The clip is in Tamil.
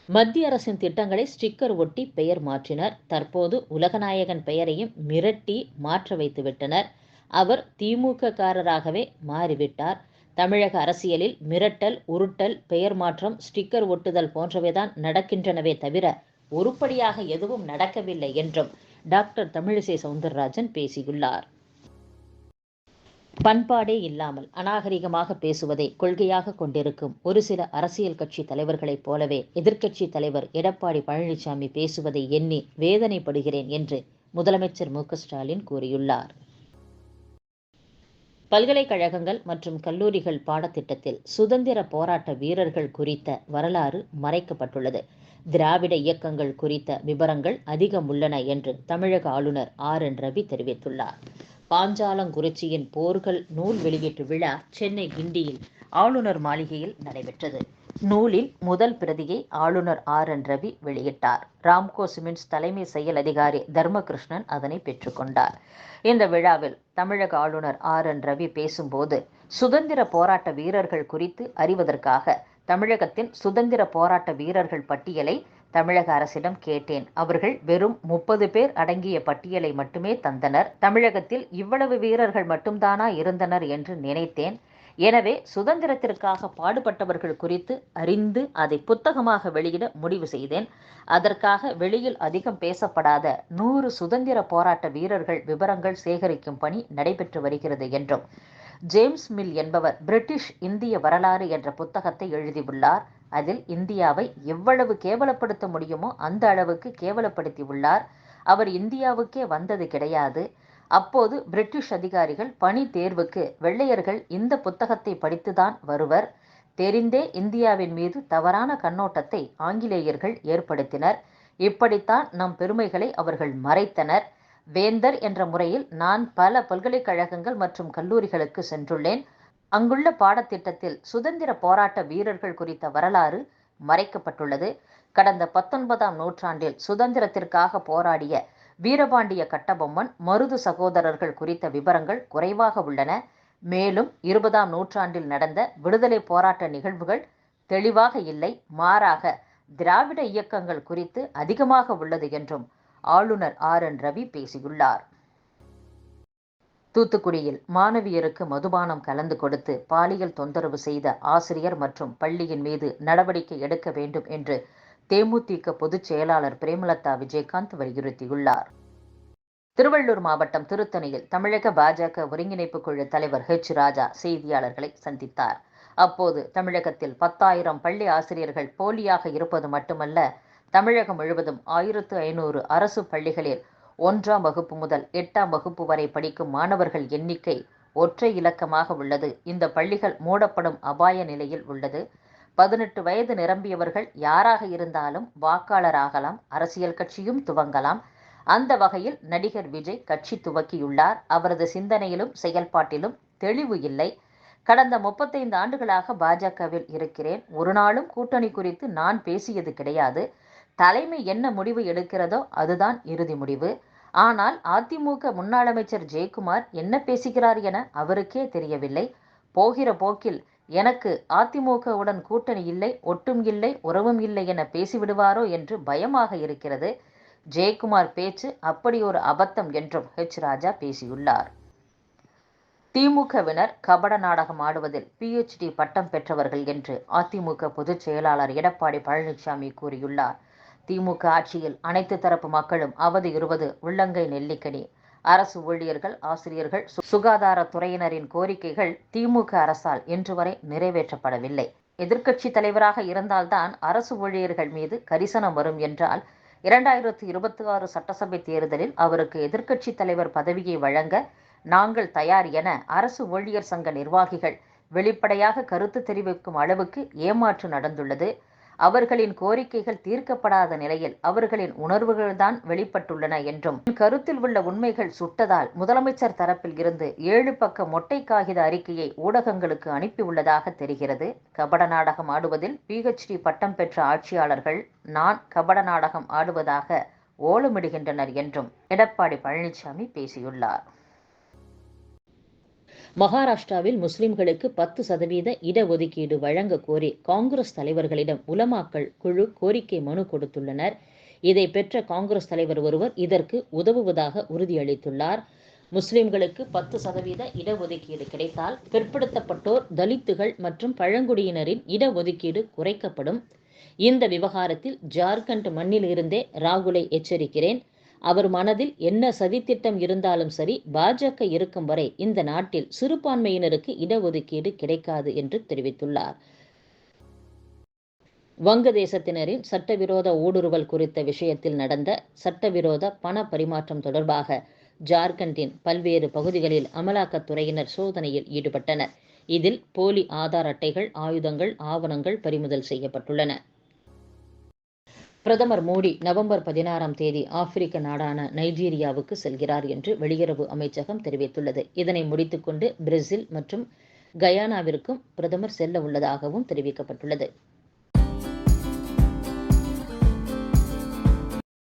மத்திய அரசின் திட்டங்களை ஸ்டிக்கர் ஒட்டி பெயர் மாற்றினர். தற்போது உலகநாயகன் பெயரையும் மிரட்டி மாற்ற வைத்து விட்டனர். அவர் திமுக காரராகவே மாறிவிட்டார். தமிழக அரசியலில் மிரட்டல், உருட்டல், பெயர் மாற்றம், ஸ்டிக்கர் ஒட்டுதல் போன்றவைதான் நடக்கின்றனவே தவிர உருப்படியாக எதுவும் நடக்கவில்லை என்றும் டாக்டர் தமிழிசை சவுந்தரராஜன் பேசியுள்ளார். பண்பாடே இல்லாமல் அநாகரிகமாக பேசுவதை கொள்கையாக கொண்டிருக்கும் ஒரு சில அரசியல் கட்சி தலைவர்களைப் போலவே எதிர்க்கட்சி தலைவர் எடப்பாடி பழனிசாமி பேசுவதை எண்ணி வேதனைப்படுகிறேன் என்று முதலமைச்சர் மு.க.ஸ்டாலின் கூறியுள்ளார். பல்கலைக்கழகங்கள் மற்றும் கல்லூரிகள் பாடத்திட்டத்தில் சுதந்திர போராட்ட வீரர்கள் குறித்த வரலாறு மறைக்கப்பட்டுள்ளது. திராவிட இயக்கங்கள் குறித்த விபரங்கள் அதிகம் உள்ளன என்று தமிழக ஆளுநர் ஆர்.என். ரவி தெரிவித்துள்ளார். பாஞ்சாலங்குறிச்சியின் போர்கள் நூல் வெளியீட்டு விழா சென்னை கிண்டியில் ஆளுநர் மாளிகையில் நடைபெற்றது. நூலின் முதல் பிரதியை ஆளுநர் ஆர்.என். ரவி வெளியிட்டார். ராம்கோ சிமெண்ட்ஸ் தலைமை செயல் அதிகாரி தர்மகிருஷ்ணன் அதனை பெற்றுக்கொண்டார். இந்த விழாவில் தமிழக ஆளுநர் ஆர்.என். ரவி பேசும்போது, சுதந்திர போராட்ட வீரர்கள் குறித்து அறிவதற்காக தமிழகத்தின் சுதந்திர போராட்ட வீரர்கள் பட்டியலை தமிழக அரசிடம் கேட்டேன். அவர்கள் வெறும் 30 பேர் அடங்கிய பட்டியலை மட்டுமே தந்தனர். தமிழகத்தில் இவ்வளவு வீரர்கள் மட்டும்தானா இருந்தனர் என்று நினைத்தேன். எனவே சுதந்திரத்திற்காக பாடுபட்டவர்கள் குறித்து அறிந்து அதை புத்தகமாக வெளியிட முடிவு செய்தேன். அதற்காக வெளியில் அதிகம் பேசப்படாத 100 சுதந்திர போராட்ட வீரர்கள் விவரங்கள் சேகரிக்கும் பணி நடைபெற்று வருகிறது என்றும், ஜேம்ஸ் மில் என்பவர் பிரிட்டிஷ் இந்திய வரலாறு என்ற புத்தகத்தை எழுதியுள்ளார். அதில் இந்தியாவை எவ்வளவு கேவலப்படுத்த முடியுமோ அந்த அளவுக்கு கேவலப்படுத்தி உள்ளார். அவர் இந்தியாவுக்கே வந்தது கிடையாது. அப்போது பிரிட்டிஷ் அதிகாரிகள் பணி தேர்வுக்கு வெள்ளையர்கள் இந்த புத்தகத்தை படித்துதான் வருவர். தெரிந்தே இந்தியாவின் மீது தவறான கண்ணோட்டத்தை ஆங்கிலேயர்கள் ஏற்படுத்தினர். இப்படித்தான் நம் பெருமைகளை அவர்கள் மறைத்தனர். வேந்தர் என்ற முறையில் நான் பல பல்கலைக்கழகங்கள் மற்றும் கல்லூரிகளுக்கு சென்றுள்ளேன். அங்குள்ள பாடத்திட்டத்தில் சுதந்திர போராட்ட வீரர்கள் குறித்த வரலாறு மறைக்கப்பட்டுள்ளது. கடந்த 19ஆம் நூற்றாண்டில் சுதந்திரத்திற்காக போராடிய வீரபாண்டிய கட்டபொம்மன், மருது சகோதரர்கள் குறித்த விவரங்கள் குறைவாக உள்ளன. மேலும் 20ஆம் நூற்றாண்டில் நடந்த விடுதலை போராட்ட நிகழ்வுகள் தெளிவாக இல்லை. மாறாக திராவிட இயக்கங்கள் குறித்து அதிகமாக உள்ளது என்றும் ஆளுநர் ஆர்.என். ரவி பேசியுள்ளார். தூத்துக்குடியில் மாணவியருக்கு மதுபானம் கலந்து கொடுத்து பாலியல் தொந்தரவு செய்த ஆசிரியர் மற்றும் பள்ளியின் மீது நடவடிக்கை எடுக்க வேண்டும் என்று தேமுதிக பொதுச் செயலாளர் பிரேமலதா விஜயகாந்த் வலியுறுத்தியுள்ளார். திருவள்ளூர் மாவட்டம் திருத்தணியில் தமிழக பாஜக ஒருங்கிணைப்பு குழு தலைவர் ஹெச். ராஜா செய்தியாளர்களை சந்தித்தார். அப்போது தமிழகத்தில் 10,000 பள்ளி ஆசிரியர்கள் போலியாக இருப்பது மட்டுமல்ல, தமிழகம் முழுவதும் 1500 அரசு பள்ளிகளில் 1ஆம் வகுப்பு முதல் 8ஆம் வகுப்பு வரை படிக்கும் மாணவர்கள் எண்ணிக்கை ஒற்றை இலக்கமாக உள்ளது. இந்த பள்ளிகள் மூடப்படும் அபாய நிலையில் உள்ளது. 18 வயது நிரம்பியவர்கள் யாராக இருந்தாலும் வாக்காளராகலாம், அரசியல் கட்சியும் துவங்கலாம். அந்த வகையில் நடிகர் விஜய் கட்சி துவக்கியுள்ளார். அவரது சிந்தனையிலும் செயல்பாட்டிலும் தெளிவு இல்லை. கடந்த 35 ஆண்டுகளாக பாஜகவில் இருக்கிறேன். ஒரு நாளும் கூட்டணி குறித்து நான் பேசியது கிடையாது. தலைமை என்ன முடிவு எடுக்கிறதோ அதுதான் இறுதி முடிவு. ஆனால் அதிமுக முன்னாள் அமைச்சர் ஜெயக்குமார் என்ன பேசுகிறார் என அவருக்கே தெரியவில்லை. போகிற போக்கில் எனக்கு அதிமுகவுடன் கூட்டணி இல்லை, ஒட்டும் இல்லை, உறவும் இல்லை என பேசிவிடுவாரோ என்று பயமாக இருக்கிறது. ஜெயக்குமார் பேச்சு அப்படி ஒரு அபத்தம் என்றும் ஹெச். ராஜா பேசியுள்ளார். திமுகவினர் கபட நாடகம் ஆடுவதில் PhD பட்டம் பெற்றவர்கள் என்று அதிமுக பொதுச் செயலாளர் எடப்பாடி பழனிசாமி கூறியுள்ளார். திமுக ஆட்சியில் அனைத்து தரப்பு மக்களும் அவதியுறுவது உள்ளங்கை நெல்லிக்கனி. அரசு ஊழியர்கள், ஆசிரியர்கள், சுகாதாரத்துறையினரின் கோரிக்கைகள் திமுக அரசால் இன்று வரை நிறைவேற்றப்படவில்லை. எதிர்க்கட்சி தலைவராக இருந்தால்தான் அரசு ஊழியர்கள் மீது கரிசனம் வரும் என்றால் 2026 சட்டசபை தேர்தலில் அவருக்கு எதிர்க்கட்சி தலைவர் பதவியை வழங்க நாங்கள் தயார் என அரசு ஊழியர் சங்க நிர்வாகிகள் வெளிப்படையாக கருத்து தெரிவிக்கும் அளவுக்கு ஏமாற்று நடந்துள்ளது. அவர்களின் கோரிக்கைகள் தீர்க்கப்படாத நிலையில் அவர்களின் உணர்வுகள்தான் வெளிப்பட்டுள்ளன என்றும், கருத்தில் உள்ள உண்மைகள் சுட்டதால் முதலமைச்சர் தரப்பில் இருந்து 7 பக்க மொட்டை காகித அறிக்கையை ஊடகங்களுக்கு அனுப்பியுள்ளதாக தெரிகிறது. கபட நாடகம் ஆடுவதில் PhD பட்டம் பெற்ற ஆட்சியாளர்கள் நான் கபட நாடகம் ஆடுவதாக ஓலமிடுகின்றனர் என்றும் எடப்பாடி பழனிசாமி பேசியுள்ளார். மகாராஷ்டிராவில் முஸ்லிம்களுக்கு 10% இடஒதுக்கீடு வழங்க கோரி காங்கிரஸ் தலைவர்களிடம் உலமாக்கள் குழு கோரிக்கை மனு கொடுத்துள்ளனர். இதை பெற்ற காங்கிரஸ் தலைவர் ஒருவர் இதற்கு உதவுவதாக உறுதியளித்துள்ளார். முஸ்லிம்களுக்கு 10% இடஒதுக்கீடு கிடைத்தால் பிற்படுத்தப்பட்டோர், தலித்துகள் மற்றும் பழங்குடியினரின் இடஒதுக்கீடு குறைக்கப்படும். இந்த விவகாரத்தில் ஜார்க்கண்ட் மண்ணில் இருந்தே ராகுலை எச்சரிக்கிறேன். அவர் மனதில் என்ன சதித்திட்டம் இருந்தாலும் சரி, பாஜக இருக்கும் வரை இந்த நாட்டில் சிறுபான்மையினருக்கு இடஒதுக்கீடு கிடைக்காது என்று தெரிவித்துள்ளார். வங்கதேசத்தினரின் சட்டவிரோத ஊடுருவல் குறித்த விஷயத்தில் நடந்த சட்டவிரோத பண பரிமாற்றம் தொடர்பாக ஜார்க்கண்டின் பல்வேறு பகுதிகளில் அமலாக்கத்துறையினர் சோதனையில் ஈடுபட்டனர். இதில் போலி ஆதார் அட்டைகள், ஆயுதங்கள், ஆவணங்கள் பறிமுதல் செய்யப்பட்டுள்ளன. பிரதமர் மோடி நவம்பர் 16ஆம் தேதி ஆப்பிரிக்க நாடான நைஜீரியாவுக்கு செல்கிறார் என்று வெளியுறவு அமைச்சகம் தெரிவித்துள்ளது. இதனை முடித்துக்கொண்டு பிரேசில் மற்றும் கயானாவிற்கும் பிரதமர் செல்ல உள்ளதாகவும் தெரிவிக்கப்பட்டுள்ளது.